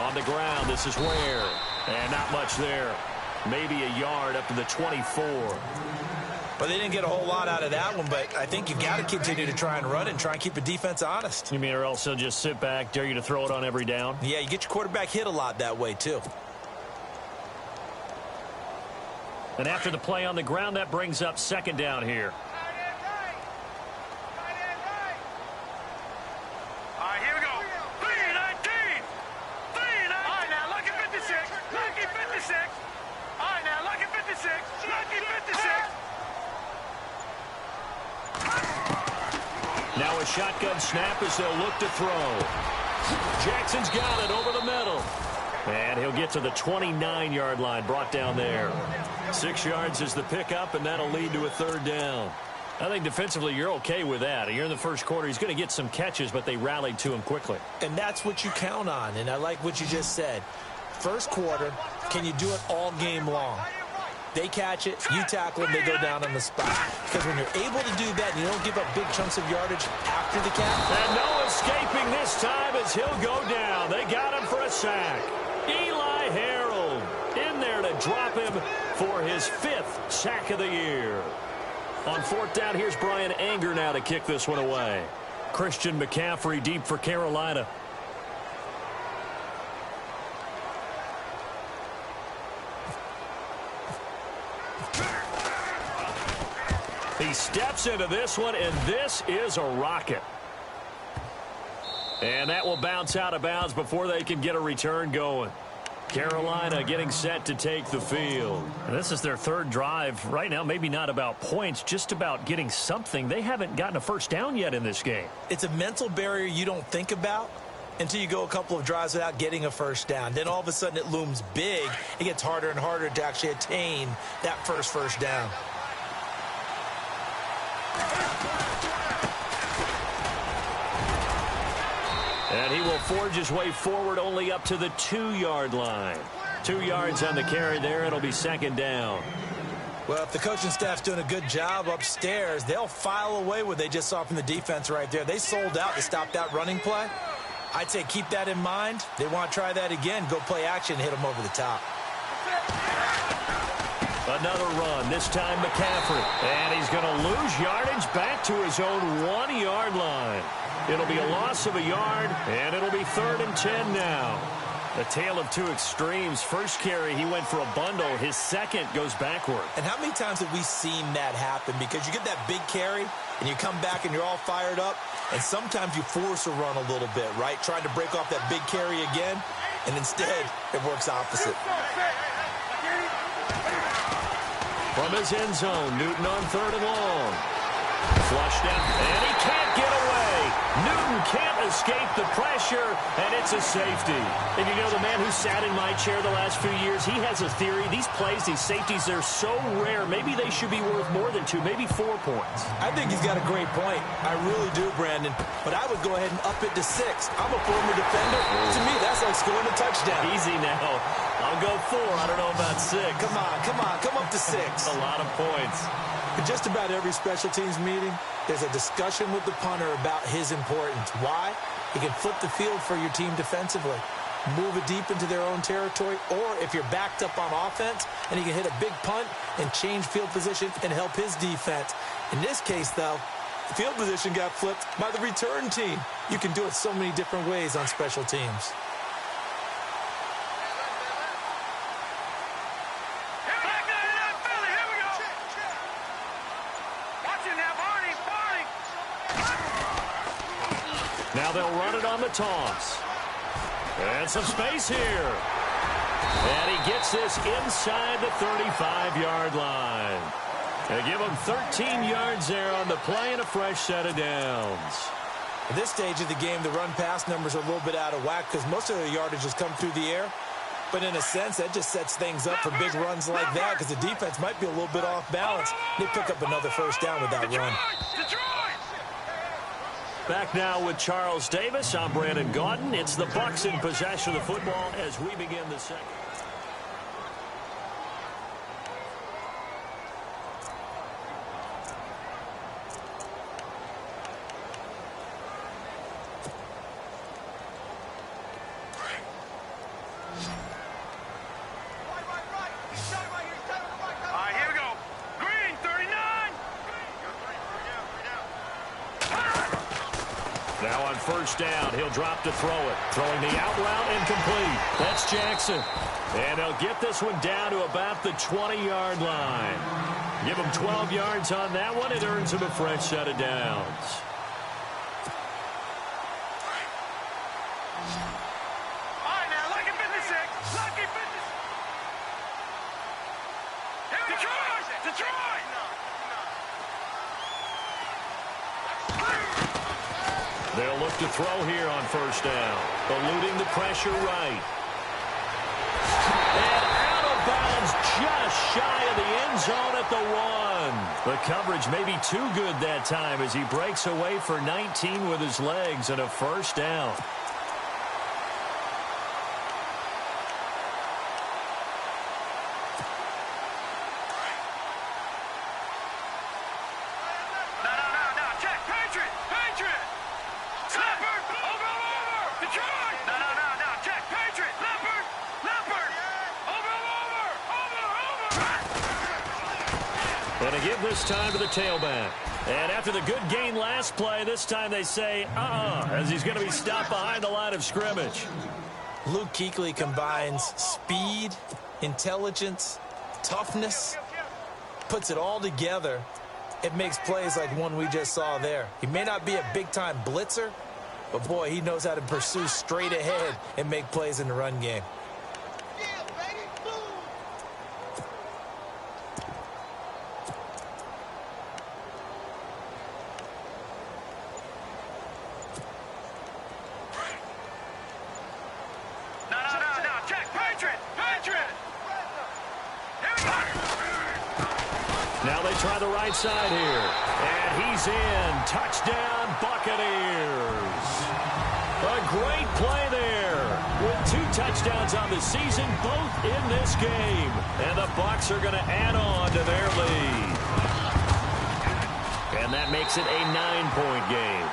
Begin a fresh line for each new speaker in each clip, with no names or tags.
On the ground, this is Ware. And not much there. Maybe a yard up to the 24.
Well, they didn't get a whole lot out of that one, but I think you've got to continue to try and run and try and keep the defense honest.
You mean or else they'll just sit back, dare you to throw it on every down?
Yeah, you get your quarterback hit a lot that way, too.
And after the play on the ground, that brings up second down here. Now a shotgun snap as they'll look to throw. Jackson's got it over the middle. And he'll get to the 29-yard line, brought down there. 6 yards is the pickup, and that'll lead to a third down. I think defensively you're okay with that. You're in the first quarter. He's going to get some catches, but they rallied to him quickly.
And that's what you count on, and I like what you just said. First quarter, can you do it all game long? They catch it, you tackle them, they go down on the spot. Because when you're able to do that and you don't give up big chunks of yardage after the catch.
And no escaping this time as he'll go down. They got him for a sack. Eli Harold in there to drop him for his 5th sack of the year. On 4th down, here's Brian Anger now to kick this one away. Christian McCaffrey deep for Carolina. He steps into this one, and this is a rocket. And that will bounce out of bounds before they can get a return going. Carolina getting set to take the field. And this is their 3rd drive. Right now, maybe not about points, just about getting something. They haven't gotten a first down yet in this game.
It's a mental barrier you don't think about until you go a couple of drives without getting a first down. Then all of a sudden it looms big. It gets harder and harder to actually attain that first down.
And he will forge his way forward only up to the 2-yard line. 2 yards on the carry there. It'll be second down.
Well, if the coaching staff's doing a good job upstairs, they'll file away what they just saw from the defense right there. They sold out to stop that running play. I'd say keep that in mind. They want to try that again. Go play action and hit them over the top.
Another run, this time McCaffrey. And he's going to lose yardage back to his own 1-yard line. It'll be a loss of a yard, and it'll be 3rd and 10 now. A tale of two extremes. First carry, he went for a bundle. His second goes backward.
And how many times have we seen that happen? Because you get that big carry, and you come back and you're all fired up, and sometimes you force a run a little bit, right? Trying to break off that big carry again, and instead it works opposite.
From his end zone, Newton on 3rd and long. Flushed out, and he can't get away. Newton can't escape the pressure, and it's a safety. And you know, the man who sat in my chair the last few years, he has a theory. These plays, these safeties, they're so rare. Maybe they should be worth more than 2, maybe 4 points.
I think he's got a great point. I really do, Brandon. But I would go ahead and up it to 6. I'm a former defender. To me, that's like scoring a touchdown.
Easy now. I'll go 4. I don't know about 6.
Come on. Come up to 6.
A lot of points.
In just about every special teams meeting, there's a discussion with the punter about his importance. Why? He can flip the field for your team defensively, move it deep into their own territory, or if you're backed up on offense, and he can hit a big punt and change field position and help his defense. In this case, though, the field position got flipped by the return team. You can do it so many different ways on special teams.
Now they'll run it on the toss. And some space here. And he gets this inside the 35-yard line. They give him 13 yards there on the play and a fresh set of downs.
At this stage of the game, the run-pass numbers are a little bit out of whack because most of their yardage has come through the air. But in a sense, that just sets things up for big runs like that because the defense might be a little bit off balance. They pick up another first down with that run.
Back now with Charles Davis. I'm Brandon Gaudin. It's the Bucs in possession of the football as we begin the second. Now on first down, he'll drop to throw it. Throwing the out route incomplete. That's Jackson. And they'll get this one down to about the 20-yard line. Give him 12 yards on that one. It earns him a fresh set of downs. They'll look to throw here on first down. Eluding the pressure right. And out of bounds just shy of the end zone at the 1. The coverage may be too good that time as he breaks away for 19 with his legs and a first down. And to give this time to the tailback. And after the good gain last play, this time they say, as he's going to be stopped behind the line of scrimmage.
Luke Kuechly combines speed, intelligence, toughness, puts it all together. It makes plays like one we just saw there. He may not be a big-time blitzer, but, boy, he knows how to pursue straight ahead and make plays in the run game.
Now they try the right side here. And he's in. Touchdown, Buccaneers. A great play there. With 2 touchdowns on the season, both in this game. And the Bucs are going to add on to their lead. And that makes it a 9-point game.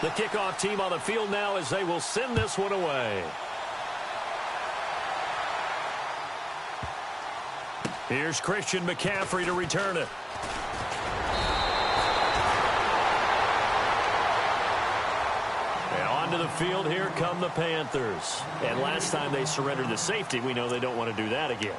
The kickoff team on the field now as they will send this one away. Here's Christian McCaffrey to return it. And onto the field, here come the Panthers. And last time they surrendered the safety, we know they don't want to do that again.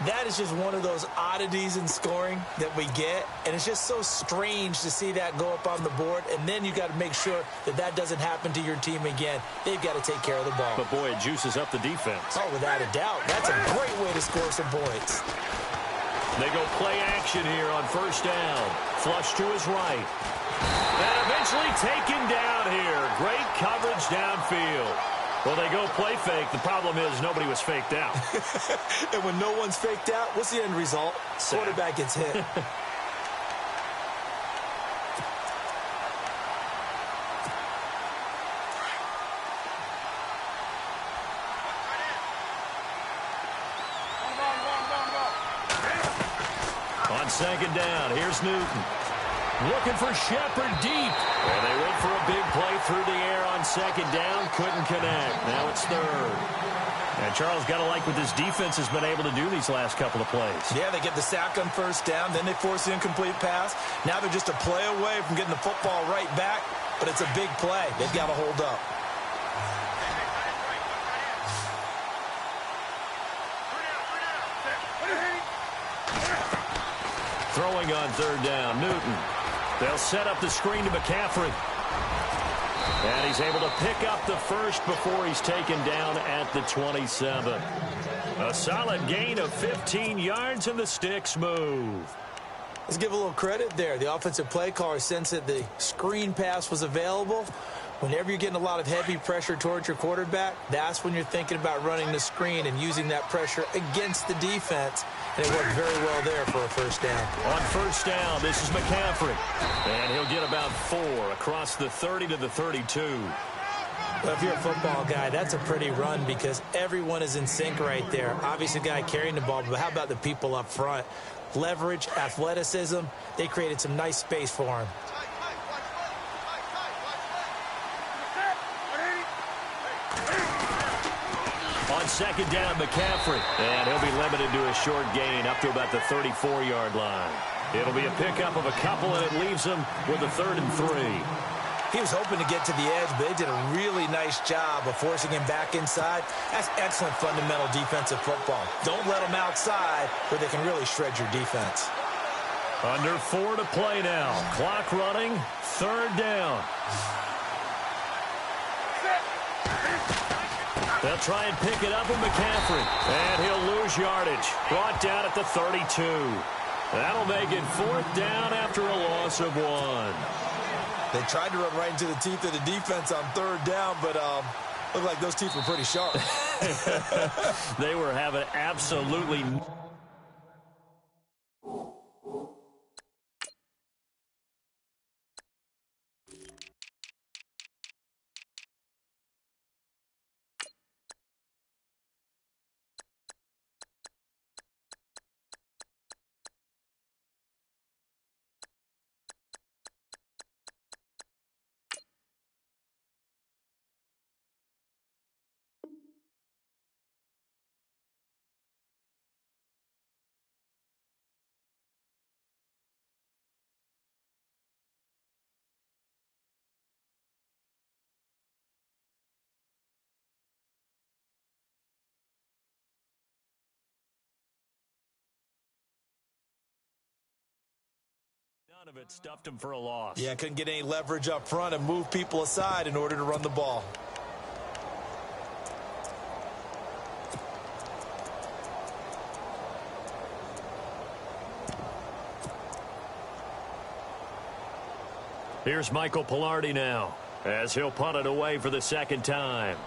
That is just one of those oddities in scoring that we get, and it's just so strange to see that go up on the board, and then you got to make sure that that doesn't happen to your team again. They've got to take care of the ball.
But, boy, it juices up the defense.
Oh, without a doubt. That's a great way to score some points.
They go play action here on first down. Flush to his right. And eventually taken down here. Great coverage downfield. Well, they go play fake. The problem is nobody was faked out.
And when no one's faked out, what's the end result? Quarterback gets hit.
On second down, here's Newton. Looking for Shepard deep. And they went for a big play through the air on second down. Couldn't connect. Now it's third. And Charles, got to like what this defense has been able to do these last couple of plays.
Yeah, they get the sack on first down. Then they force the incomplete pass. Now they're just a play away from getting the football right back. But it's a big play. They've got to hold up.
Throwing on third down, Newton. They'll set up the screen to McCaffrey. And he's able to pick up the first before he's taken down at the 27. A solid gain of 15 yards, and the sticks move.
Let's give a little credit there. The offensive play caller sensed that the screen pass was available. Whenever you're getting a lot of heavy pressure towards your quarterback, that's when you're thinking about running the screen and using that pressure against the defense. And it worked very well there for a first down.
On first down, this is McCaffrey. And he'll get about 4 across the 30 to the 32.
Well, if you're a football guy, that's a pretty run because everyone is in sync right there. Obviously, the guy carrying the ball, but how about the people up front? Leverage, athleticism, they created some nice space for him.
second down, McCaffrey. And he'll be limited to a short gain up to about the 34-yard line. It'll be a pickup of a couple, and it leaves him with a 3rd and 3.
He was hoping to get to the edge, but they did a really nice job of forcing him back inside. That's excellent fundamental defensive football. Don't let them outside where they can really shred your defense.
Under 4 to play now. Clock running, 3rd down. They'll try and pick it up with McCaffrey. And he'll lose yardage. Brought down at the 32. That'll make it 4th down after a loss of 1.
They tried to run right into the teeth of the defense on 3rd down, but looked like those teeth were pretty sharp.
They were having absolutely... None of it stuffed him for a loss.
Yeah, couldn't get any leverage up front and move people aside in order to run the ball.
Here's Michael Pilardi now, as he'll punt it away for the 2nd time.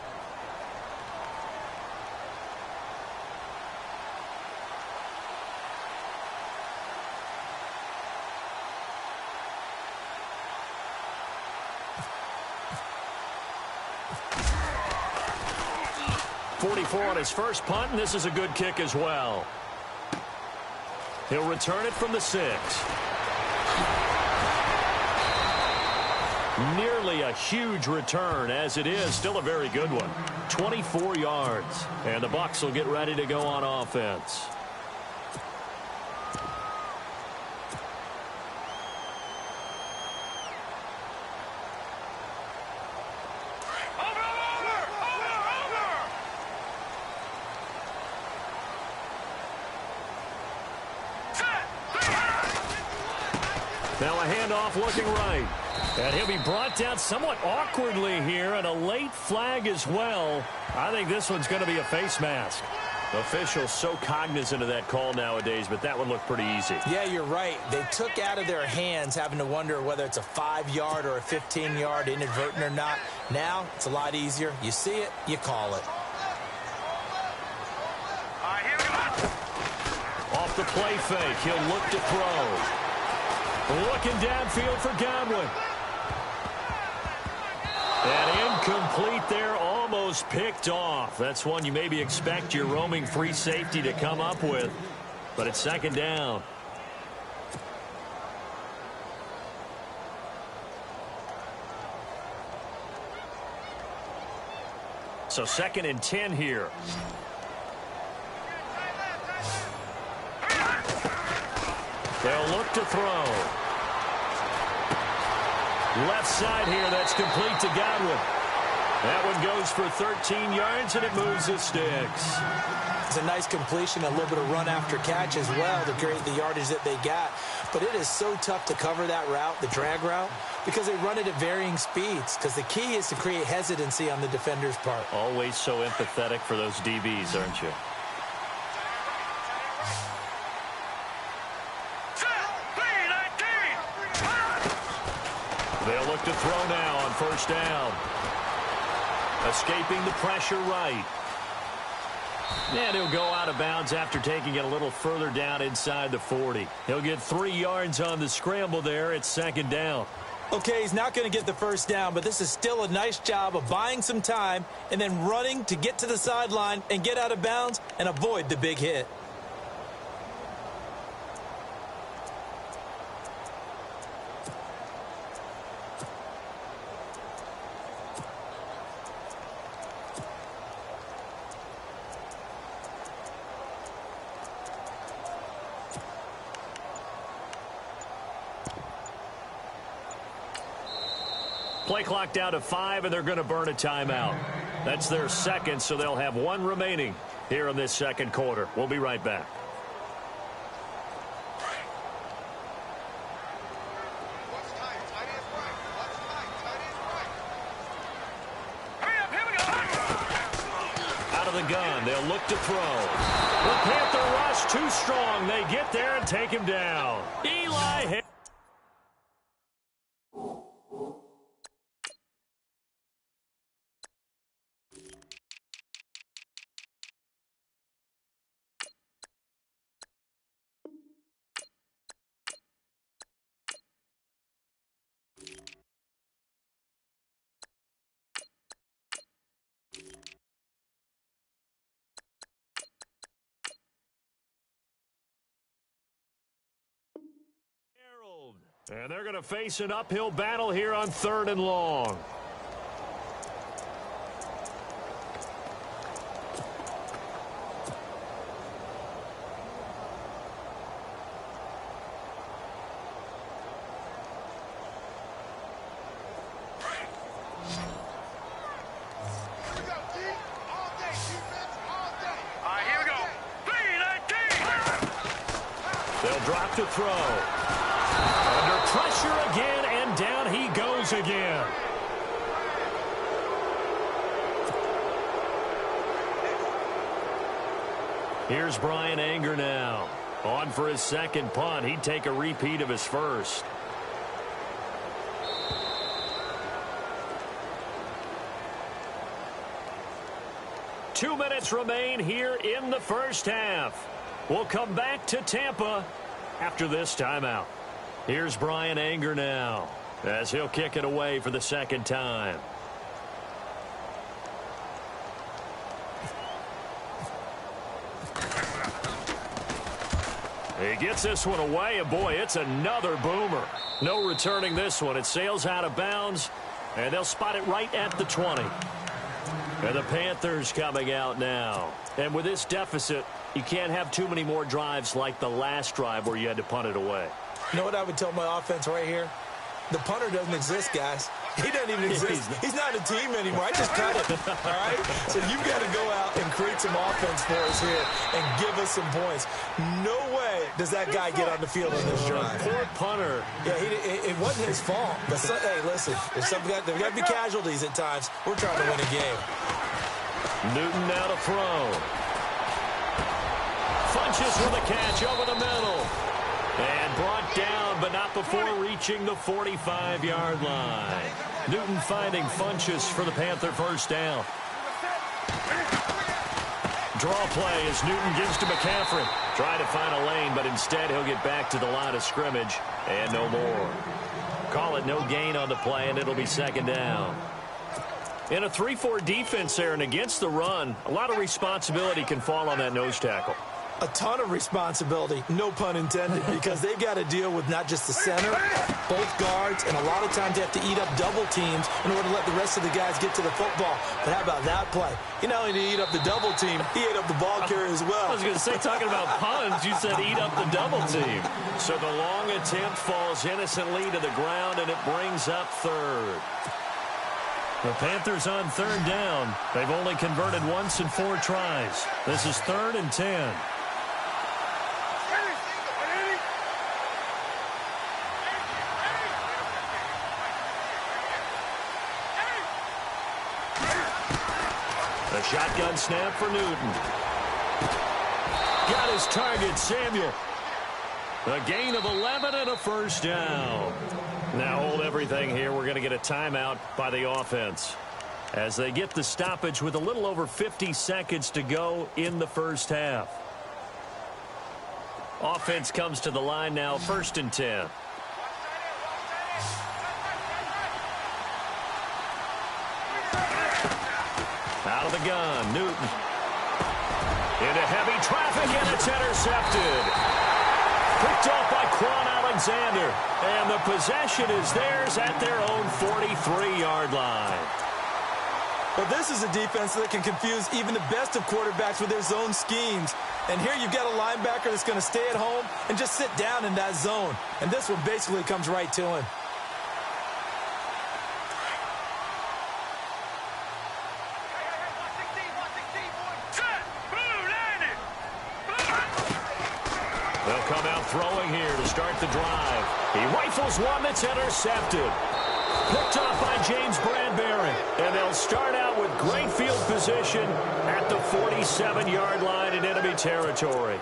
On his first punt, and this is a good kick as well. He'll return it from the 6. Nearly a huge return, as it is still a very good one. 24 yards, and the Bucs will get ready to go on offense. Now a handoff looking right. And he'll be brought down somewhat awkwardly here, and a late flag as well. I think this one's going to be a face mask. Officials so cognizant of that call nowadays, but that would look pretty easy.
Yeah, you're right. They took out of their hands having to wonder whether it's a 5-yard or a 15-yard inadvertent or not. Now it's a lot easier. You see it, you call it.
All right, here we go.
Off the play fake, he'll look to throw. Looking downfield for Godwin. And incomplete there, almost picked off. That's one you maybe expect your roaming free safety to come up with. But it's 2nd down. So 2nd and 10 here. They'll look to throw. Left side here, that's complete to Godwin. That one goes for 13 yards, and it moves the sticks.
It's a nice completion, a little bit of run after catch as well to create the yardage that they got. But it is so tough to cover that route, the drag route, because they run it at varying speeds. Because the key is to create hesitancy on the defender's part.
Always so empathetic for those DBs, aren't you? They'll look to throw now on 1st down. Escaping the pressure right. And he'll go out of bounds after taking it a little further down inside the 40. He'll get 3 yards on the scramble there. It's 2nd down.
Okay, he's not going to get the 1st down, but this is still a nice job of buying some time and then running to get to the sideline and get out of bounds and avoid the big hit.
Play clock down to 5, and they're going to burn a timeout. That's their second, so they'll have one remaining here in this second quarter. We'll be right back. Out of the gun, they'll look to throw. The Panther rush too strong. They get there and take him down. Eli And they're going to face an uphill battle here on 3rd and long.
Here we go. 3-19.
They'll drop to throw. Under pressure again, and down he goes again. Here's Brian Anger now. On for his second punt. He'd take a repeat of his first. Two minutes remain here in the first half. We'll come back to Tampa after this timeout. Here's Brian Anger now as he'll kick it away for the second time. He gets this one away, and boy, it's another boomer. No returning this one. It sails out of bounds, and they'll spot it right at the 20. And the Panthers coming out now. And with this deficit, you can't have too many more drives like the last drive where you had to punt it away.
You know what I would tell my offense right here? The punter doesn't exist, guys. He doesn't even exist. He's not a team anymore. I just cut it, all right? So you've got to go out and create some offense for us here and give us some points. No way does that guy get on the field on this drive.
Poor punter.
Yeah, it wasn't his fault. But hey, listen, there's got to be casualties at times. We're trying to win a game.
Newton now to throw. Funches with a catch over the middle. And brought down, but not before reaching the 45-yard line. Newton finding Funches for the Panther first down. Draw play as Newton gives to McCaffrey. Trying to find a lane, but instead he'll get back to the line of scrimmage and no more. Call it no gain on the play, and it'll be second down. In a 3-4 defense there and against the run, a lot of responsibility can fall on that nose tackle.
A ton of responsibility, no pun intended, because they've got to deal with not just the center, both guards, and a lot of times they have to eat up double teams in order to let the rest of the guys get to the football. But how about that play? He not only did he eat up the double team, he ate up the ball carrier as well.
I was going to say, talking about puns, you said eat up the double team. So the long attempt falls innocently to the ground, and it brings up third. The Panthers on third down. They've only converted once in 4 tries. This is 3rd and 10. A shotgun snap for Newton. Got his target, Samuel. A gain of 11 and a first down. Now hold everything here. We're going to get a timeout by the offense as they get the stoppage with a little over 50 seconds to go in the first half. Offense comes to the line now, 1st and 10. Out of the gun, Newton. Into heavy traffic, and it's intercepted. Picked off by Quan Alexander. And the possession is theirs at their own 43-yard line.
Well, this is a defense that can confuse even the best of quarterbacks with their zone schemes. And here you've got a linebacker that's going to stay at home and just sit down in that zone. And this one basically comes right to him.
come out throwing here to start the drive. He rifles one that's intercepted. Picked off by James Bradbury. And they'll start out with great field position at the 47-yard line in enemy territory.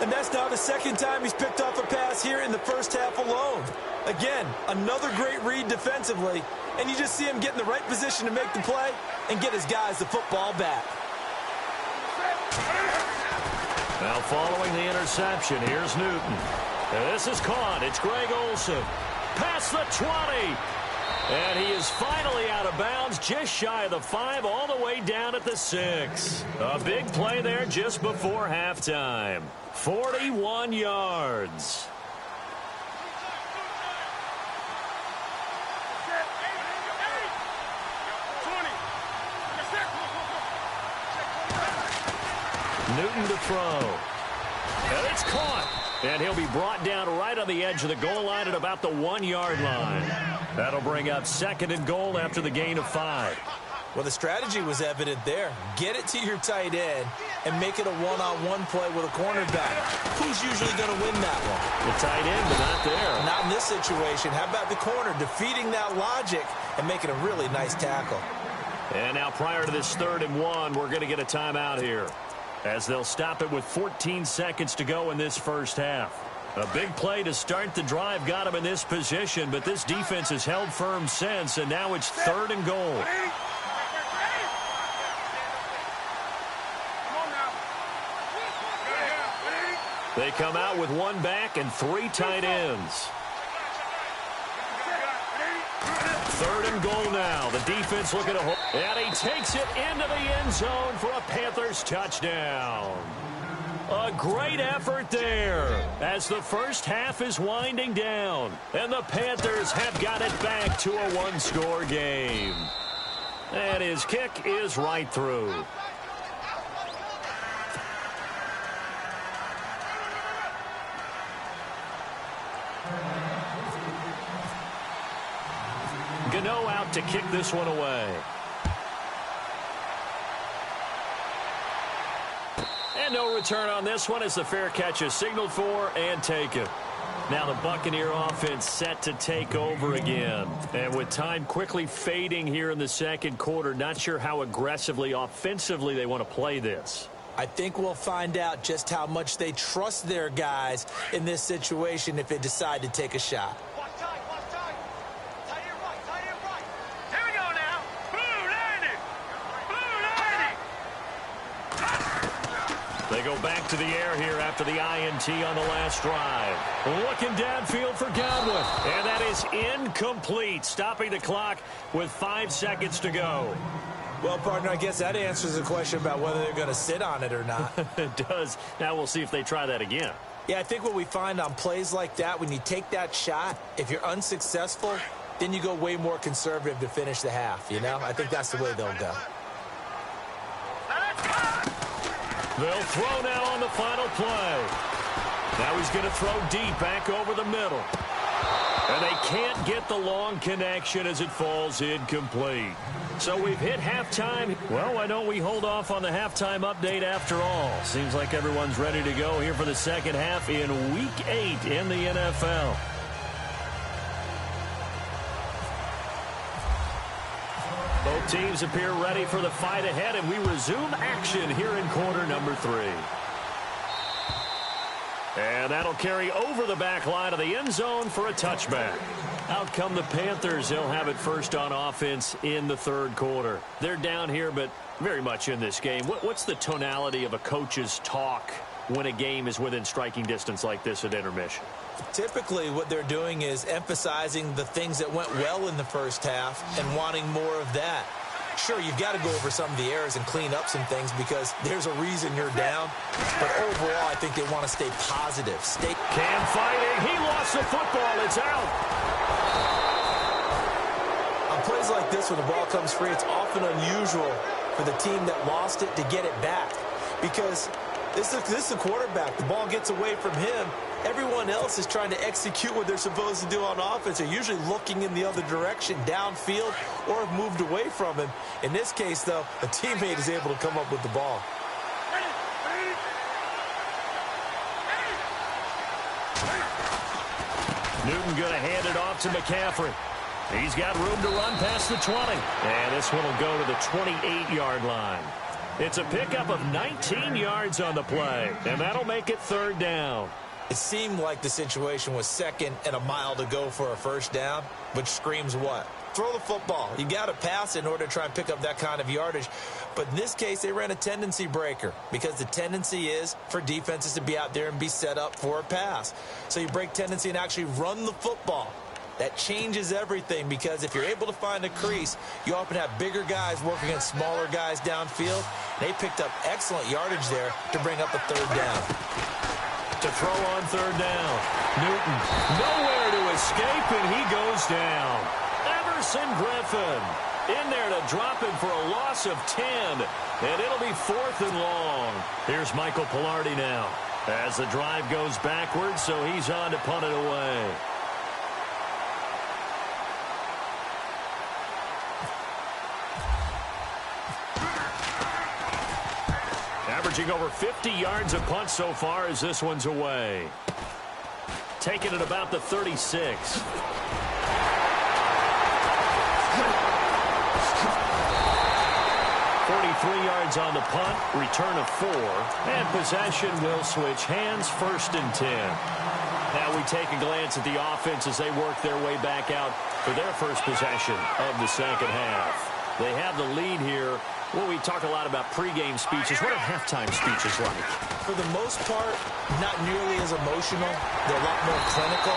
And that's now the second time he's picked off a pass here in the first half alone. Again, another great read defensively, and you just see him get in the right position to make the play and get his guys the football back.
Now following the interception, here's Newton. And this is caught. It's Greg Olsen. Past the 20. And he is finally out of bounds, just shy of the 5, all the way down at the 6. A big play there just before halftime. 41 yards. Newton to throw. And it's caught. And he'll be brought down right on the edge of the goal line at about the 1-yard line. That'll bring up 2nd and goal after the gain of 5.
Well, the strategy was evident there. Get it to your tight end and make it a one-on-one play with a cornerback. Who's usually going to win that one?
The tight end, but not there.
Not in this situation. How about the corner defeating that logic and making a really nice tackle?
And now prior to this 3rd and 1, we're going to get a timeout here, as they'll stop it with 14 seconds to go in this first half. A big play to start the drive got him in this position, but this defense has held firm since, and now it's 3rd and goal. They come out with 1 back and 3 tight ends. 3rd and goal now. The defense looking to hold. And he takes it into the end zone for a Panthers touchdown. A great effort there as the first half is winding down. And the Panthers have got it back to a 1-score game. And his kick is right through. Gano out to kick this one away. And no return on this one as the fair catch is signaled for and taken. Now the Buccaneer offense set to take over again. And with time quickly fading here in the second quarter, not sure how aggressively, offensively they want to play this.
I think we'll find out just how much they trust their guys in this situation if they decide to take a shot.
They go back to the air here after the INT on the last drive. Looking downfield for Godwin. And that is incomplete, stopping the clock with 5 seconds to go.
Well, partner, I guess that answers the question about whether they're going to sit on it or not.
It does. Now we'll see if they try that again.
Yeah, I think what we find on plays like that, when you take that shot, if you're unsuccessful, then you go way more conservative to finish the half, you know? I think that's the way they'll go.
They'll throw now on the final play. Now he's going to throw deep back over the middle. And they can't get the long connection as it falls incomplete. So we've hit halftime. Well, why don't we hold off on the halftime update after all? Seems like everyone's ready to go here for the second half in Week 8 in the NFL. Both teams appear ready for the fight ahead, and we resume action here in quarter number 3. And that'll carry over the back line of the end zone for a touchback. Out come the Panthers. They'll have it first on offense in the third quarter. They're down here, but very much in this game. What's the tonality of a coach's talk when a game is within striking distance like this at intermission?
Typically, what they're doing is emphasizing the things that went well in the first half and wanting more of that. Sure, you've got to go over some of the errors and clean up some things because there's a reason you're down. But overall, I think they want to stay positive.
Cam fighting. He lost the football. It's out.
On plays like this, when the ball comes free, it's often unusual for the team that lost it to get it back because this is the quarterback. The ball gets away from him. Everyone else is trying to execute what they're supposed to do on offense. They're usually looking in the other direction, downfield, or have moved away from him. In this case, though, a teammate is able to come up with the ball.
Newton going to hand it off to McCaffrey. He's got room to run past the 20. And this one will go to the 28-yard line. It's a pickup of 19 yards on the play, and that'll make it third down.
It seemed like the situation was second and a mile to go for a first down, which screams what? Throw the football. You got to pass in order to try and pick up that kind of yardage. But in this case, they ran a tendency breaker because the tendency is for defenses to be out there and be set up for a pass. So you break tendency and actually run the football. That changes everything because if you're able to find a crease, you often have bigger guys working against smaller guys downfield. They picked up excellent yardage there to bring up a third down.
To throw on third down. Newton nowhere to escape, and he goes down. Everson Griffin in there to drop him for a loss of 10, and it'll be fourth and long. Here's Michael Pilardi now as the drive goes backwards, so he's on to punt it away. Averaging over 50 yards a punt so far as this one's away. Taking it about the 36. 43 yards on the punt, return of 4, and possession will switch hands, first and 10. Now we take a glance at the offense as they work their way back out for their first possession of the second half. They have the lead here. Well, we talk a lot about pregame speeches. What are halftime speeches like?
For the most part, not nearly as emotional. They're a lot more clinical.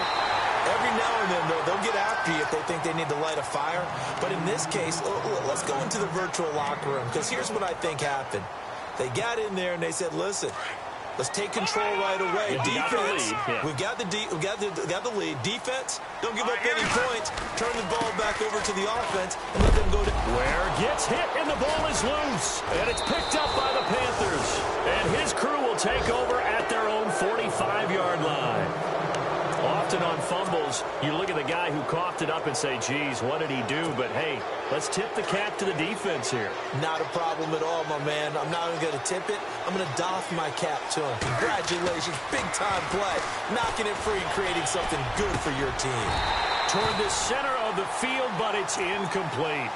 Every now and then, though, they'll get after you if they think they need to light a fire. But in this case, let's go into the virtual locker room, because here's what I think happened. They got in there and they said, listen, let's take control right away. Defense, we've got the lead. Defense, don't give up any points. Turn the ball back over to the offense and let them go to...
Ware gets hit and the ball is loose. And it's picked up by the Panthers. And his crew will take over at their own 45-yard line. Often on fumbles, you look at the guy who coughed it up and say, geez, what did he do? But, hey, let's tip the cap to the defense here.
Not a problem at all, my man. I'm not even going to tip it. I'm going to doff my cap to him. Congratulations. Big-time play. Knocking it free and creating something good for your team.
Toward the center of the field, but it's incomplete.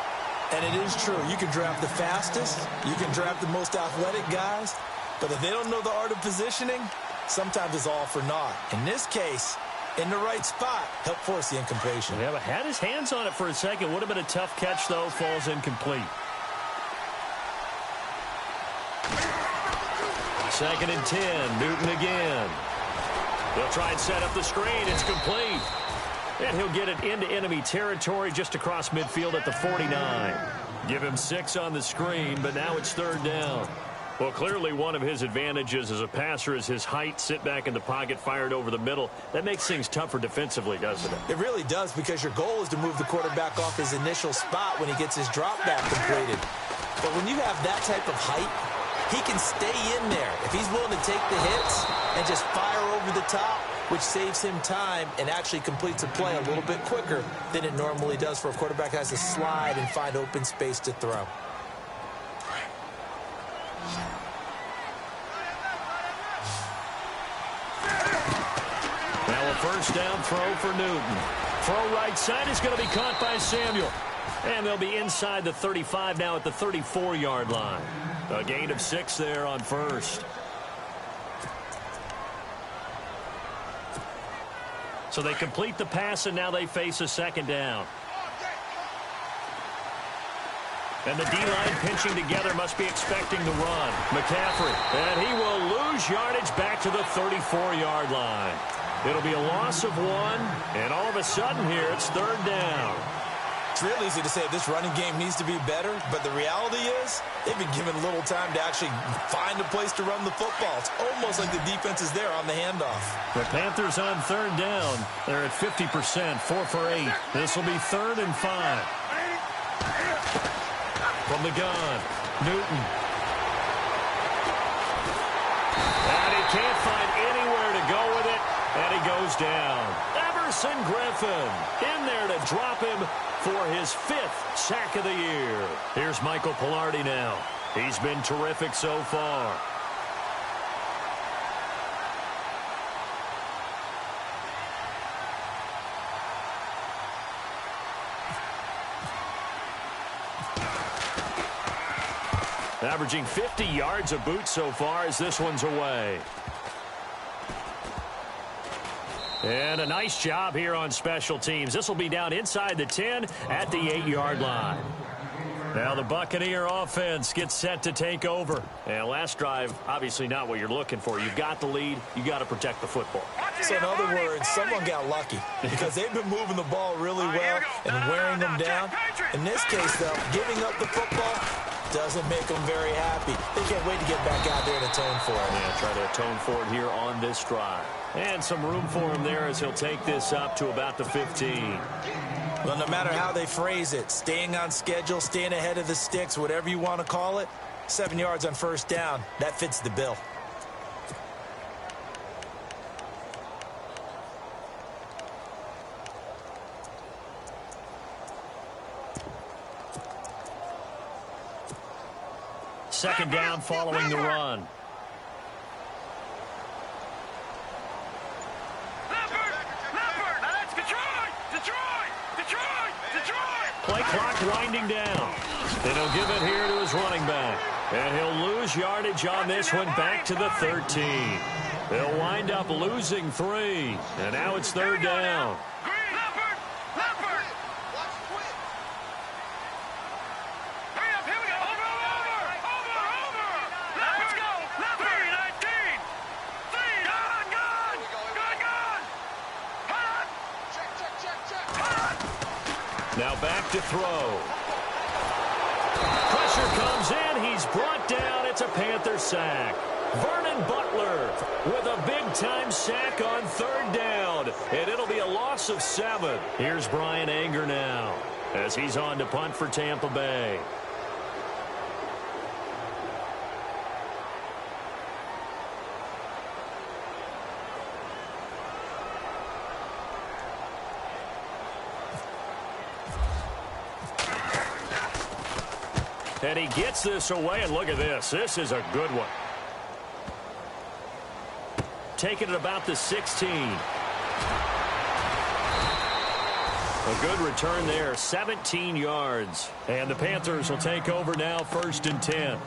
And it is true. You can draft the fastest. You can draft the most athletic guys. But if they don't know the art of positioning, sometimes it's all for naught. In this case, in the right spot, help force the incompletion.
Yeah, but had his hands on it for a second. Would have been a tough catch, though. Falls incomplete. Second and 10. Newton again. They'll try and set up the screen. It's complete. And he'll get it into enemy territory just across midfield at the 49. Give him 6 on the screen, but now it's third down. Well, clearly one of his advantages as a passer is his height, sit back in the pocket, fired over the middle. That makes things tougher defensively, doesn't it?
It really does, because your goal is to move the quarterback off his initial spot when he gets his drop back completed. But when you have that type of height, he can stay in there. If he's willing to take the hits and just fire over the top, which saves him time and actually completes a play a little bit quicker than it normally does for a quarterback who has to slide and find open space to throw.
Now a first down throw for Newton. Throw right side is going to be caught by Samuel. And they'll be inside the 35 now at the 34-yard line. A gain of 6 there on first. So they complete the pass, and now they face a second down. And the D-line pinching together must be expecting the run. McCaffrey, and he will lose yardage back to the 34-yard line. It'll be a loss of 1, and all of a sudden here, it's third down.
It's real easy to say this running game needs to be better, but the reality is they've been given little time to actually find a place to run the football. It's almost like the defense is there on the handoff.
The Panthers on third down. They're at 50%, 4 for 8. This will be third and 5. From the gun, Newton. And he can't find anywhere to go with it, and he goes down. Everson Griffin in there to drop him for his 5th sack of the year. Here's Michael Pilardi now. He's been terrific so far. Averaging 50 yards a boot so far as this one's away. And a nice job here on special teams. This will be down inside the 10 at the 8-yard line. Now the Buccaneer offense gets set to take over. And last drive, obviously not what you're looking for. You've got the lead. You got to protect the football.
So in other words, someone got lucky because they've been moving the ball really well and wearing them down. In this case, though, giving up the football doesn't make them very happy. They can't wait to get back out there and atone for it.
Yeah, try to atone for it here on this drive. And some room for him there as he'll take this up to about the 15.
Well, no matter how they phrase it, staying on schedule, staying ahead of the sticks, whatever you want to call it, 7 yards on first down, that fits the bill.
Second down following the run. Play clock winding down. And he'll give it here to his running back. And he'll lose yardage on this one back to the 13. They'll wind up losing 3. And now it's third down. Now back to throw. Pressure comes in. He's brought down. It's a Panther sack. Vernon Butler with a big-time sack on third down. And it'll be a loss of 7. Here's Brian Anger now as he's on to punt for Tampa Bay. And he gets this away, and look at this. This is a good one. Taking it about the 16. A good return there, 17 yards. And the Panthers will take over now, 1st and 10.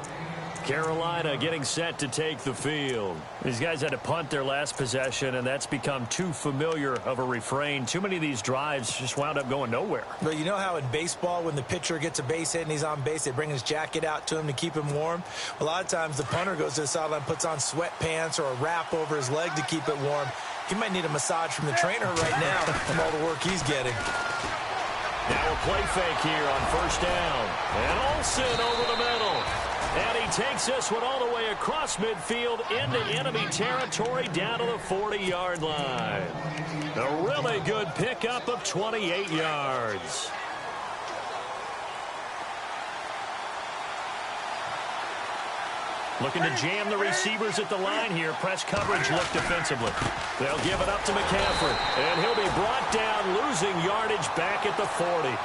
Carolina getting set to take the field. These guys had to punt their last possession, and that's become too familiar of a refrain. Too many of these drives just wound up going nowhere.
But you know how in baseball, when the pitcher gets a base hit and he's on base, they bring his jacket out to him to keep him warm? A lot of times the punter goes to the sideline, puts on sweatpants or a wrap over his leg to keep it warm. He might need a massage from the trainer right now from all the work he's getting.
Now a play fake here on first down. And Olsen over the middle. And he takes this one all the way across midfield into enemy territory down to the 40-yard line. A really good pickup of 28 yards. Looking to jam the receivers at the line here. Press coverage look defensively. They'll give it up to McCaffrey. And he'll be brought down, losing yardage back at the 40.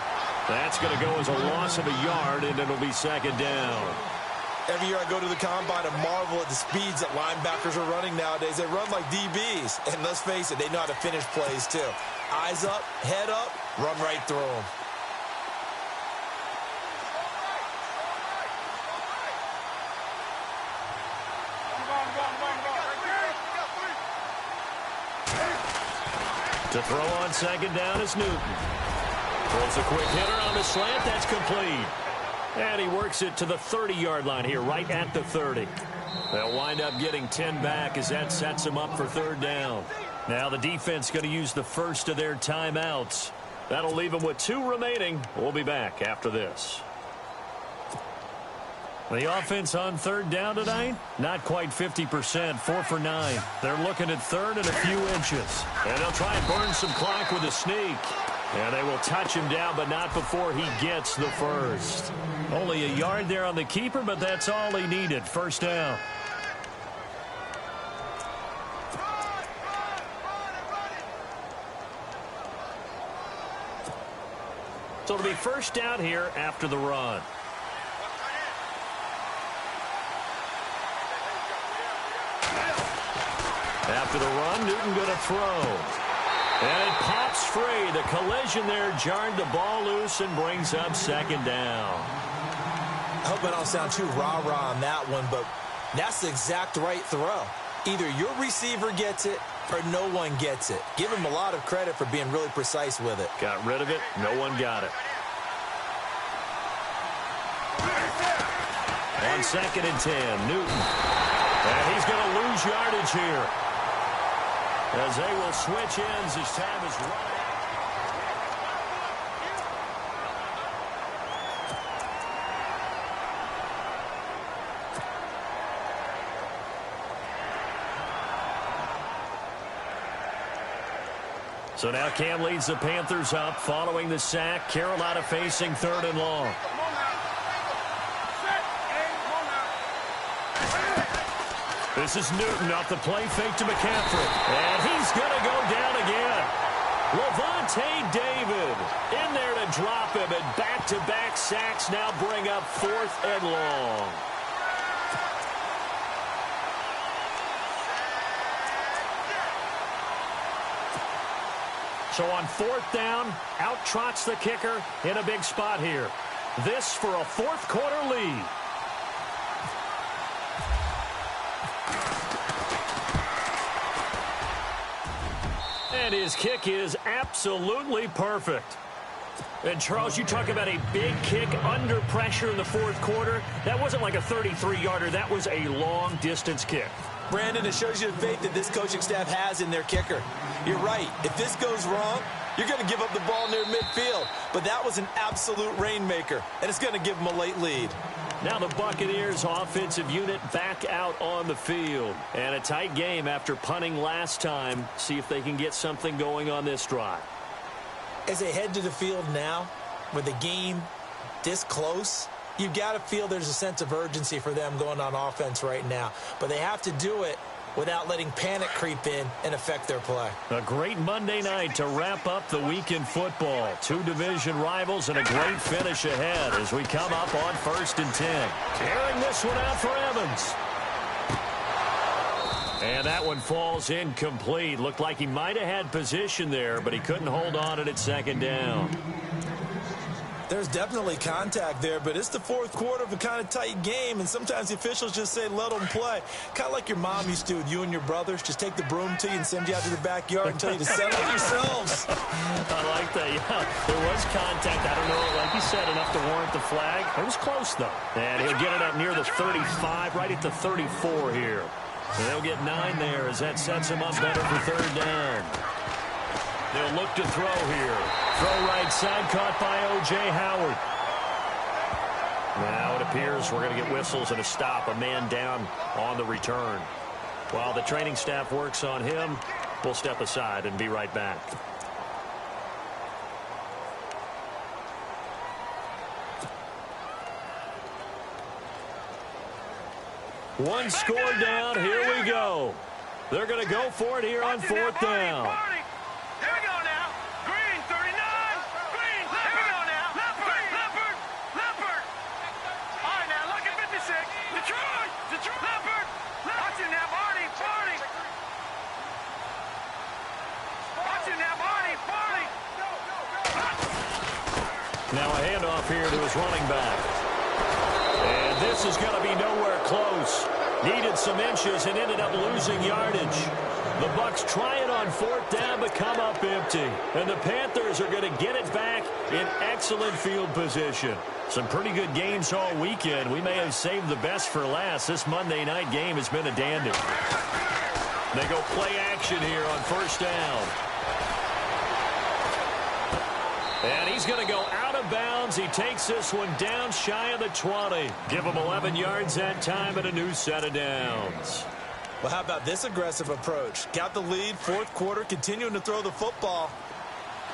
That's going to go as a loss of a yard, and it'll be second down.
Every year I go to the combine and marvel at the speeds that linebackers are running nowadays. They run like DBs. And let's face it, they know how to finish plays too. Eyes up, head up, run right through them.
To throw on second down is Newton. Throws a quick hitter on the slant. That's complete. And he works it to the 30-yard line here, right at the 30. They'll wind up getting 10 back as that sets him up for third down. Now the defense going to use the first of their timeouts. That'll leave them with 2 remaining. We'll be back after this. The offense on third down tonight, not quite 50%, 4 for 9. They're looking at third and a few inches. And they'll try and burn some clock with a sneak. And they will touch him down, but not before he gets the first. Only a yard there on the keeper, but that's all he needed. First down. So it'll be first down here after the run. After the run, Newton going to throw. And it pops free. The collision there jarred the ball loose and brings up second down.
I hope I don't sound too rah-rah on that one, but that's the exact right throw. Either your receiver gets it or no one gets it. Give him a lot of credit for being really precise with it.
Got rid of it. No one got it. On 2nd and 10, Newton. And he's going to lose yardage here, as they will switch ends as time is running. So now Cam leads the Panthers up following the sack. Carolina facing 3rd and long. This is Newton off the play fake to McCaffrey. And he's going to go down again. Levante David in there to drop him. And back-to-back sacks now bring up 4th and long. So on 4th down, out trots the kicker in a big spot here. This for a 4th quarter lead. And his kick is absolutely perfect. And, Charles, you talk about a big kick under pressure in the 4th quarter. That wasn't like a 33-yarder. That was a long-distance kick.
Brandon, it shows you the faith that this coaching staff has in their kicker. You're right. If this goes wrong, you're going to give up the ball near midfield. But that was an absolute rainmaker, and it's going to give them a late lead.
Now the Buccaneers offensive unit back out on the field. And a tight game after punting last time. See if they can get something going on this drive.
As they head to the field now, with the game this close, you've got to feel there's a sense of urgency for them going on offense right now. But they have to do it without letting panic creep in and affect their play.
A great Monday night to wrap up the week in football. 2 division rivals and a great finish ahead as we come up on 1st and 10. Tearing this one out for Evans. And that one falls incomplete. Looked like he might have had position there, but he couldn't hold on it at 2nd down.
There's definitely contact there, but it's the 4th quarter of a kind of tight game, and sometimes the officials just say, let them play. Kind of like your mom used to with you and your brothers. Just take the broom to you and send you out to the backyard and tell you to settle it yourselves.
I like that, yeah. There was contact. I don't know, like you said, enough to warrant the flag. It was close, though. And he'll get it up near the 35, right at the 34 here. And they'll get 9 there as that sets him up better for 3rd down. They'll look to throw here. Throw right side, caught by O.J. Howard. Now it appears we're going to get whistles and a stop. A man down on the return. While the training staff works on him, we'll step aside and be right back. One score down. Here we go. They're going to go for it here on 4th down.
Here we go now. Green, 39. Green, here we go now. Leopard. All right, now, look at 56. Detroit. Leopard. Watch it now, Barney. Watch it now, Barney.
Now a handoff here to his running back. And this is going to be nowhere close. Needed some inches and ended up losing yardage. The Bucs try it on 4th down, but come up empty. And the Panthers are going to get it back in excellent field position. Some pretty good games all weekend. We may have saved the best for last. This Monday night game has been a dandy. They go play action here on 1st down. And he's going to go out of bounds. He takes this one down shy of the 20. Give him 11 yards that time and a new set of downs.
Well, how about this aggressive approach? Got the lead, 4th quarter, continuing to throw the football.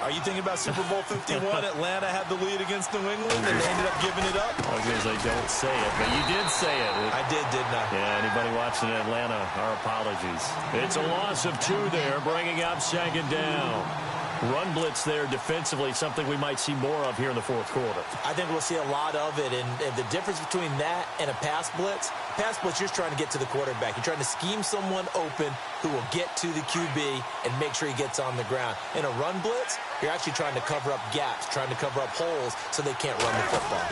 Are you thinking about Super Bowl 51? Atlanta had the lead against New England, and they ended up giving it up?
I was going to say, don't say it, but you did say it.
I did, didn't I?
Yeah, anybody watching Atlanta, our apologies. It's a loss of 2 there, bringing up 2nd down. Run blitz there defensively, something we might see more of here in the 4th quarter.
I think we'll see a lot of it, and the difference between that and a pass blitz, you're just trying to get to the quarterback. You're trying to scheme someone open who will get to the QB and make sure he gets on the ground. In a run blitz, you're actually trying to cover up gaps, trying to cover up holes so they can't run the football.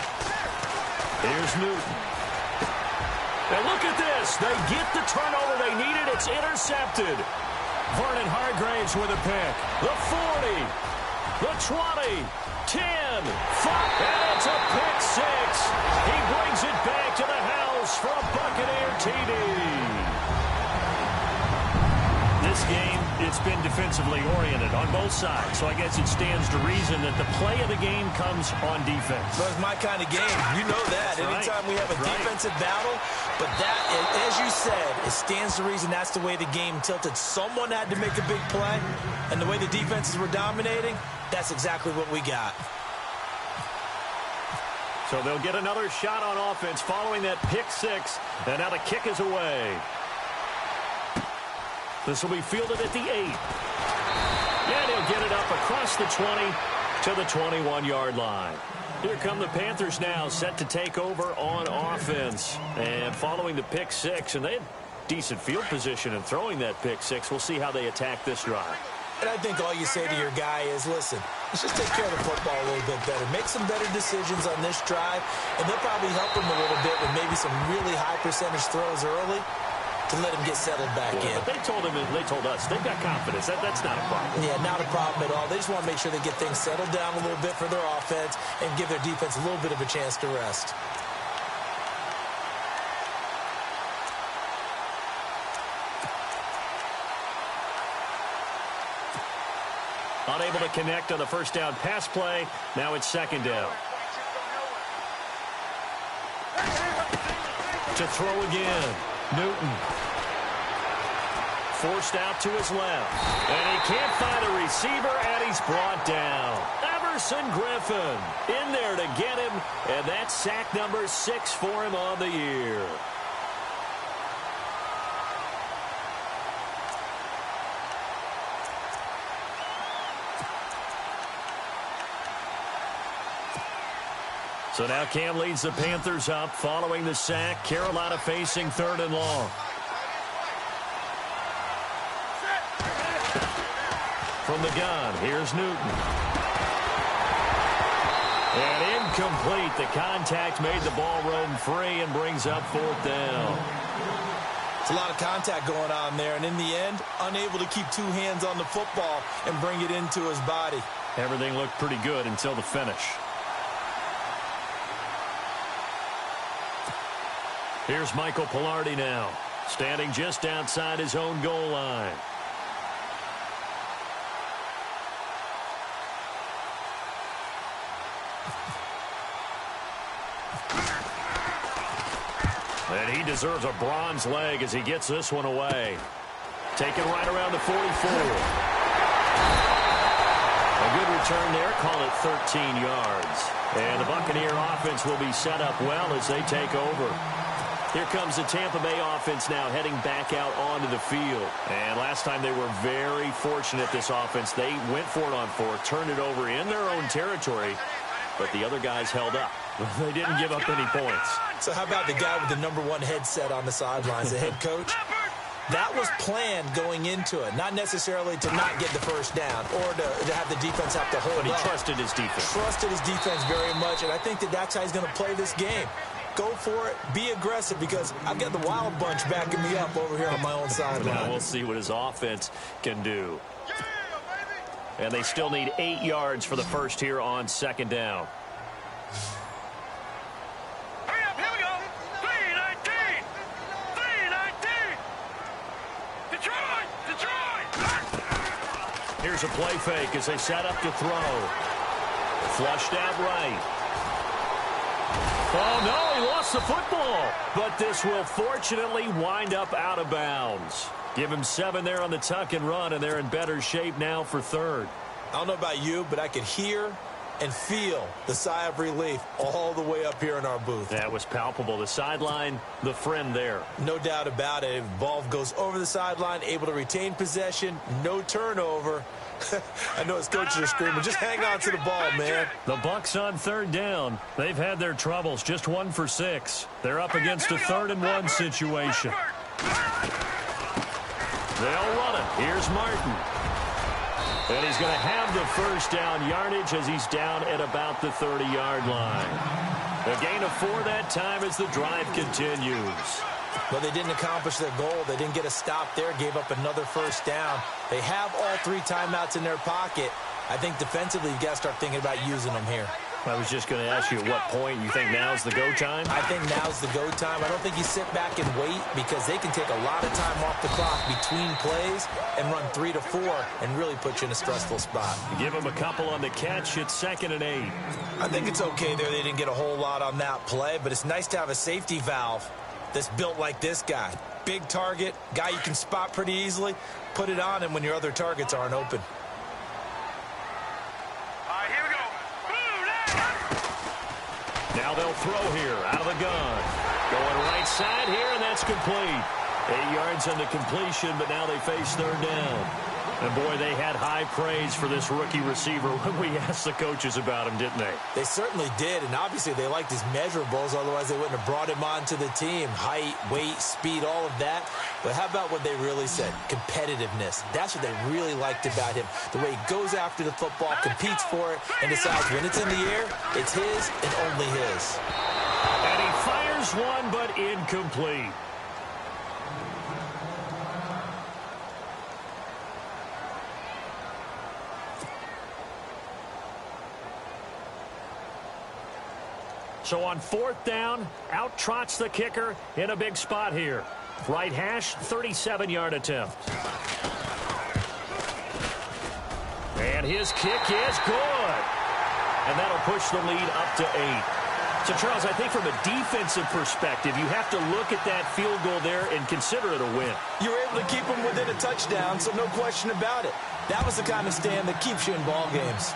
Here's Newton. And look at this. They get the turnover they needed. It's intercepted. Vernon Hargraves with a pick. The 40. The 20. 10. 5. And it's a pick six. He brings it back to the house for a Buccaneer TD. This game, it's been defensively oriented on both sides, so I guess it stands to reason that the play of the game comes on defense.
Well, it's my kind of game. You know that.
That's
Anytime
right.
we have a defensive battle, but that, as you said, it stands to reason that's the way the game tilted. Someone had to make a big play, and the way the defenses were dominating, that's exactly what we got.
So they'll get another shot on offense following that pick six, and now the kick is away. This will be fielded at the 8. And he'll get it up across the 20 to the 21-yard line. Here come the Panthers now, set to take over on offense. And following the pick six, and they had decent field position in throwing that pick six. We'll see how they attack this drive.
And I think all you say to your guy is, listen, let's just take care of the football a little bit better. Make some better decisions on this drive, and they'll probably help him a little bit with maybe some really high percentage throws early to let him get settled back in.
But they told him, and they told us, they've got confidence. That's not a problem.
Yeah, not a problem at all. They just want to make sure they get things settled down a little bit for their offense and give their defense a little bit of a chance to rest.
Unable to connect on the first down pass play. Now it's second down. To throw again. Newton. Forced out to his left. And he can't find a receiver, and he's brought down. Everson Griffin in there to get him, and that's sack number 6 for him on the year. So now Cam leads the Panthers up following the sack. Carolina facing 3rd and long. From the gun, here's Newton. And incomplete. The contact made the ball roam free and brings up 4th down.
It's a lot of contact going on there, and in the end, unable to keep 2 hands on the football and bring it into his body.
Everything looked pretty good until the finish. Here's Michael Pilardi now, standing just outside his own goal line. And he deserves a bronze leg as he gets this one away. Taken right around the 44. A good return there, call it 13 yards. And the Buccaneer offense will be set up well as they take over. Here comes the Tampa Bay offense now heading back out onto the field. And last time they were very fortunate, this offense. They went for it on 4, turned it over in their own territory, but the other guys held up. They didn't give up any points.
So how about the guy with the #1 headset on the sidelines, the head coach? That was planned going into it, not necessarily to not get the first down or to have the defense have to hold up.
But he trusted his defense.
Trusted his defense very much, and I think that's how he's going to play this game. Go for it. Be aggressive, because I've got the Wild Bunch backing me up over here on my own sideline.
Now we'll see what his offense can do. And they still need 8 yards for the first here on 2nd down.
Hurry up, here we go. 3-19. 3-19. Detroit.
Here's a play fake as they set up to throw. Flushed out right. Oh, no, he lost the football. But this will fortunately wind up out of bounds. Give him 7 there on the tuck and run, and they're in better shape now for 3rd.
I don't know about you, but I could hear and feel the sigh of relief all the way up here in our booth.
That was palpable. The sideline, the friend there.
No doubt about it. If the ball goes over the sideline, able to retain possession, no turnover. I know his coaches are screaming, just hang on to the ball, man.
The Bucs on 3rd down. They've had their troubles, just 1 for 6. They're up against a 3rd and 1 situation. They'll run it. Here's Martin. And he's going to have the first down yardage as he's down at about the 30-yard line. A gain of 4 that time as the drive continues.
Well, they didn't accomplish their goal. They didn't get a stop there, gave up another first down. They have all 3 timeouts in their pocket. I think defensively, you've got to start thinking about using them here.
I was just going to ask you at what point you think now's the go time?
I think now's the go time. I don't think you sit back and wait because they can take a lot of time off the clock between plays and run 3 to 4 and really put you in a stressful spot.
Give them a couple on the catch. It's 2nd and 8.
I think it's okay there. They didn't get a whole lot on that play, but it's nice to have a safety valve that's built like this guy. Big target, guy you can spot pretty easily. Put it on him when your other targets aren't open.
Now they'll throw here out of the gun. Going right side here, and that's complete. 8 yards on the completion, but now they face 3rd down. And, boy, they had high praise for this rookie receiver when we asked the coaches about him, didn't they?
They certainly did, and obviously they liked his measurables. Otherwise, they wouldn't have brought him onto the team. Height, weight, speed, all of that. But how about what they really said? Competitiveness. That's what they really liked about him. The way he goes after the football, competes for it, and decides when it's in the air, it's his and only his.
And he fires one, but incomplete. So on 4th down, out trots the kicker in a big spot here. Right hash, 37-yard attempt. And his kick is good. And that'll push the lead up to 8. So, Charles, I think from a defensive perspective, you have to look at that field goal there and consider it a win.
You were able to keep them within a touchdown, so no question about it. That was the kind of stand that keeps you in ball games.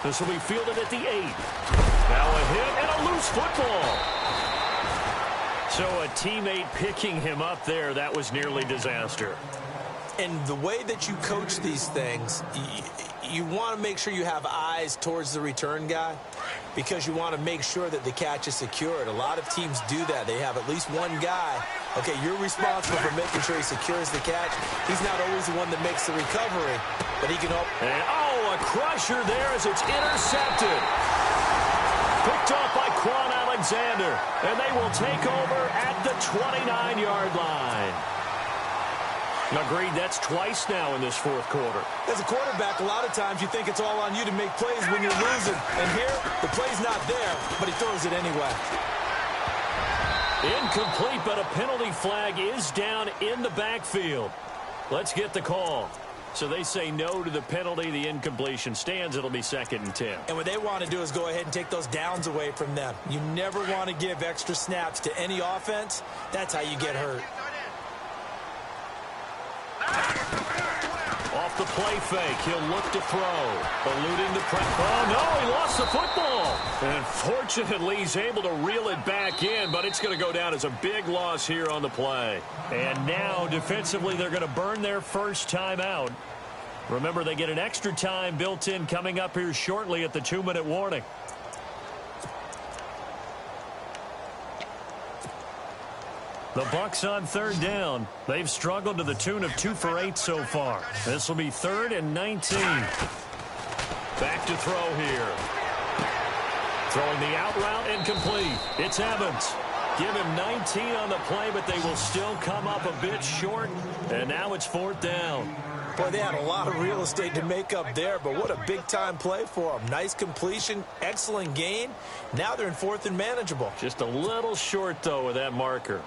This will be fielded at the 8. Now a hit and a loose football. So a teammate picking him up there, that was nearly disaster.
And the way that you coach these things, you want to make sure you have eyes towards the return guy because you want to make sure that the catch is secured. A lot of teams do that. They have at least one guy. Okay, you're responsible for making sure he secures the catch. He's not always the one that makes the recovery, but he can help.
And, oh, a crusher there as it's intercepted. Picked up by Quan Alexander, and they will take over at the 29-yard line. Agreed, that's twice now in this 4th quarter.
As a quarterback, a lot of times you think it's all on you to make plays when you're losing. And here, the play's not there, but he throws it anyway.
Incomplete, but a penalty flag is down in the backfield. Let's get the call. So they say no to the penalty. The incompletion stands. It'll be 2nd and 10.
And what they want to do is go ahead and take those downs away from them. You never want to give extra snaps to any offense. That's how you get hurt.
Off the play fake, he'll look to throw. Eluding the press. Oh, no, he lost the football. And fortunately, he's able to reel it back in, but it's going to go down as a big loss here on the play. And now, defensively, they're going to burn their first time out. Remember, they get an extra time built in coming up here shortly at the 2-minute warning. The Bucs on 3rd down. They've struggled to the tune of 2 for 8 so far. This will be 3rd and 19. Back to throw here. Throwing the out route incomplete. It's Evans. Give him 19 on the play, but they will still come up a bit short. And now it's 4th down.
Boy, they had a lot of real estate to make up there, but what a big-time play for them. Nice completion, excellent gain. Now they're in 4th and manageable.
Just a little short, though, with that marker.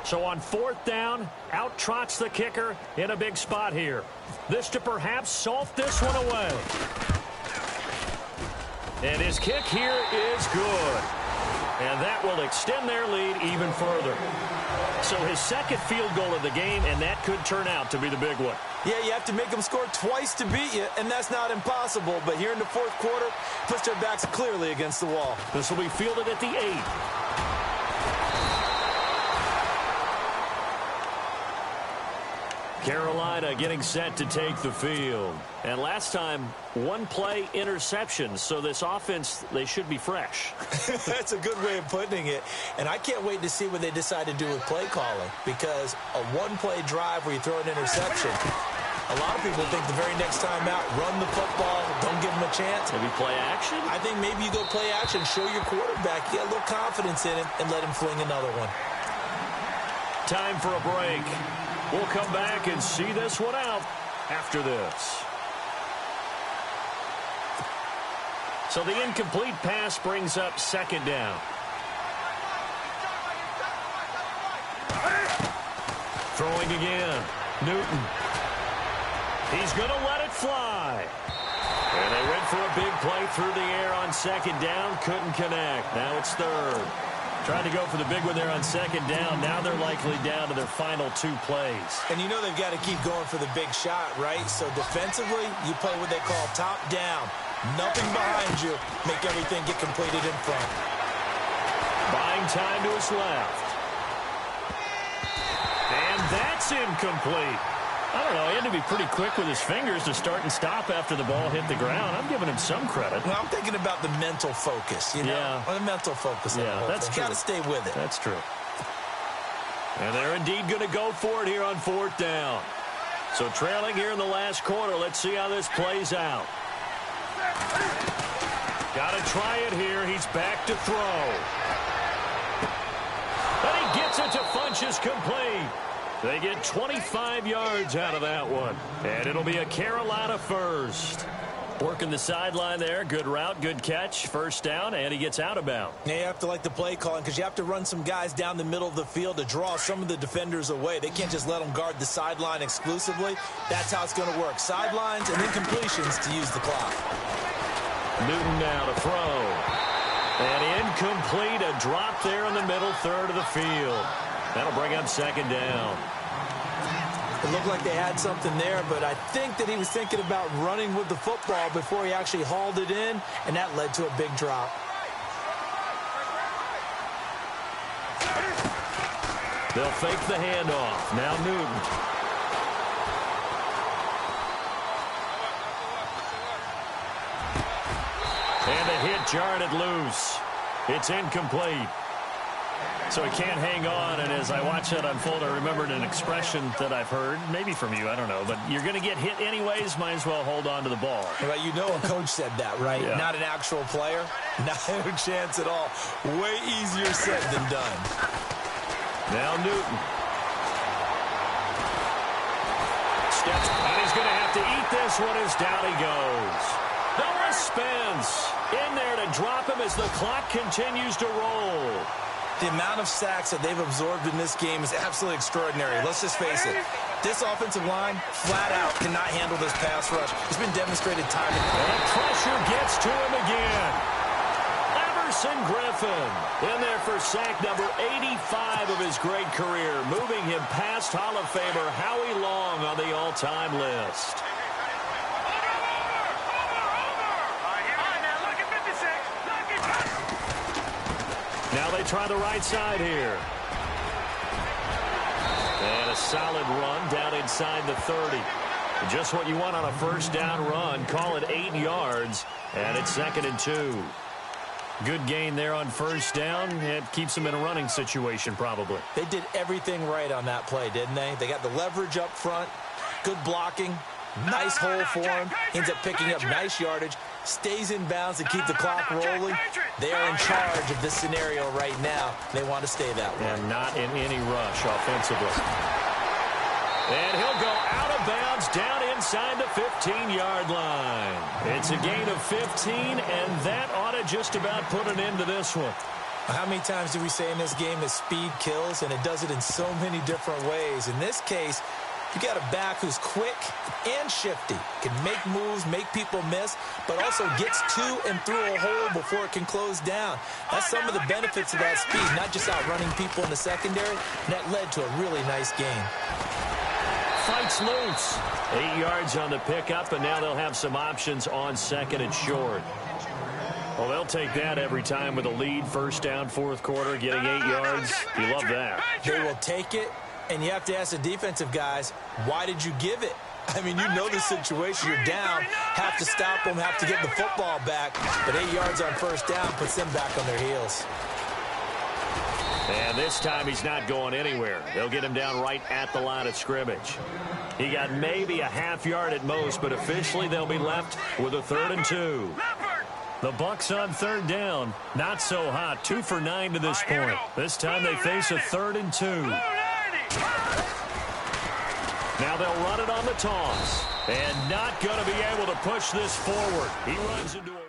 So on 4th down, out trots the kicker in a big spot here. This to perhaps salt this one away. And his kick here is good. And that will extend their lead even further. So his 2nd field goal of the game, and that could turn out to be the big one.
Yeah, you have to make them score twice to beat you, and that's not impossible. But here in the 4th quarter, puts their backs clearly against the wall.
This will be fielded at the 8. Carolina getting set to take the field. And last time, 1 play interception. So this offense, they should be fresh.
That's a good way of putting it. And I can't wait to see what they decide to do with play calling. Because a 1-play drive where you throw an interception, A lot of people think the very next time out, run the football, don't give him a chance.
Maybe play action?
I think maybe you go play action, show your quarterback, get a little confidence in him, and let him fling another one.
Time for a break. We'll come back and see this one out after this. So the incomplete pass brings up second down. Throwing again. Newton. He's going to let it fly. And they went for a big play through the air on second down. Couldn't connect. Now it's third. Trying to go for the big one there on second down. Now they're likely down to their final 2 plays.
And you know they've got to keep going for the big shot, right? So defensively, you play what they call top down. Nothing behind you. Make everything get completed in front.
Buying time to his left. And that's incomplete. I don't know. He had to be pretty quick with his fingers to start and stop after the ball hit the ground. I'm giving him some credit.
Well, I'm thinking about the mental focus, you know?
Yeah.
The mental focus.
Yeah, that's true.
Got to stay with it.
That's true. And they're indeed going to go for it here on 4th down. So trailing here in the last quarter. Let's see how this plays out. Got to try it here. He's back to throw. And he gets it to Funchess complete. They get 25 yards out of that one. And it'll be a Carolina first. Working the sideline there. Good route, good catch. First down, and he gets out of bounds.
Yeah, you have to like the play calling because you have to run some guys down the middle of the field to draw some of the defenders away. They can't just let them guard the sideline exclusively. That's how it's going to work. Sidelines and then completions to use the clock.
Newton now to throw. And incomplete. A drop there in the middle third of the field. That'll bring up second down.
It looked like they had something there, but I think that he was thinking about running with the football before he actually hauled it in, and that led to a big drop.
They'll fake the handoff. Now Newton. And the hit jarred it loose. It's incomplete. So he can't hang on, and as I watch that unfold, I remembered an expression that I've heard, maybe from you, I don't know, but you're going to get hit anyways, might as well hold on to the ball.
Well, you know a coach said that, right?
Yeah.
Not an actual player. Not a chance at all. Way easier said than done.
Now Newton. Steps, and he's going to have to eat this one as down he goes. Noah Spence in there to drop him as the clock continues to roll.
The amount of sacks that they've absorbed in this game is absolutely extraordinary. Let's just face it. This offensive line, flat out, cannot handle this pass rush. It's been demonstrated time and time.
And pressure gets to him again. Everson Griffin in there for sack number 85 of his great career, moving him past Hall of Famer Howie Long on the all-time list. Now they try the right side here. And a solid run down inside the 30. Just what you want on a first down run. Call it 8 yards, and it's 2nd and 2. Good gain there on first down. It keeps them in a running situation probably.
They did everything right on that play, didn't they? They got the leverage up front, good blocking, nice hole for him. Ends up picking up nice yardage. Stays in bounds to keep the clock rolling. They are in charge of this scenario right now. They want to stay that way.
And not in any rush offensively. And he'll go out of bounds down inside the 15-yard line. It's a gain of 15, and that ought to just about put an end to this one.
How many times do we say in this game that speed kills, and it does it in so many different ways? In this case, you got a back who's quick and shifty, can make moves, make people miss, but also gets to and through a hole before it can close down. That's some of the benefits of that speed, not just outrunning people in the secondary, and that led to a really nice game.
Fights loose. 8 yards on the pickup, and now they'll have some options on 2nd and short. Well, they'll take that every time with a lead. First down, 4th quarter, getting 8 yards. You love that.
They will take it. And you have to ask the defensive guys, why did you give it? I mean, you know the situation. You're down. Have to stop them, have to get the football back. But 8 yards on first down puts them back on their heels.
And this time he's not going anywhere. They'll get him down right at the line of scrimmage. He got maybe a half yard at most, but officially they'll be left with a 3rd and 2. The Bucs on 3rd down. Not so hot. 2 for 9 to this point. This time they face a 3rd and 2. Now they'll run it on the toss. And not going to be able to push this forward. He runs into a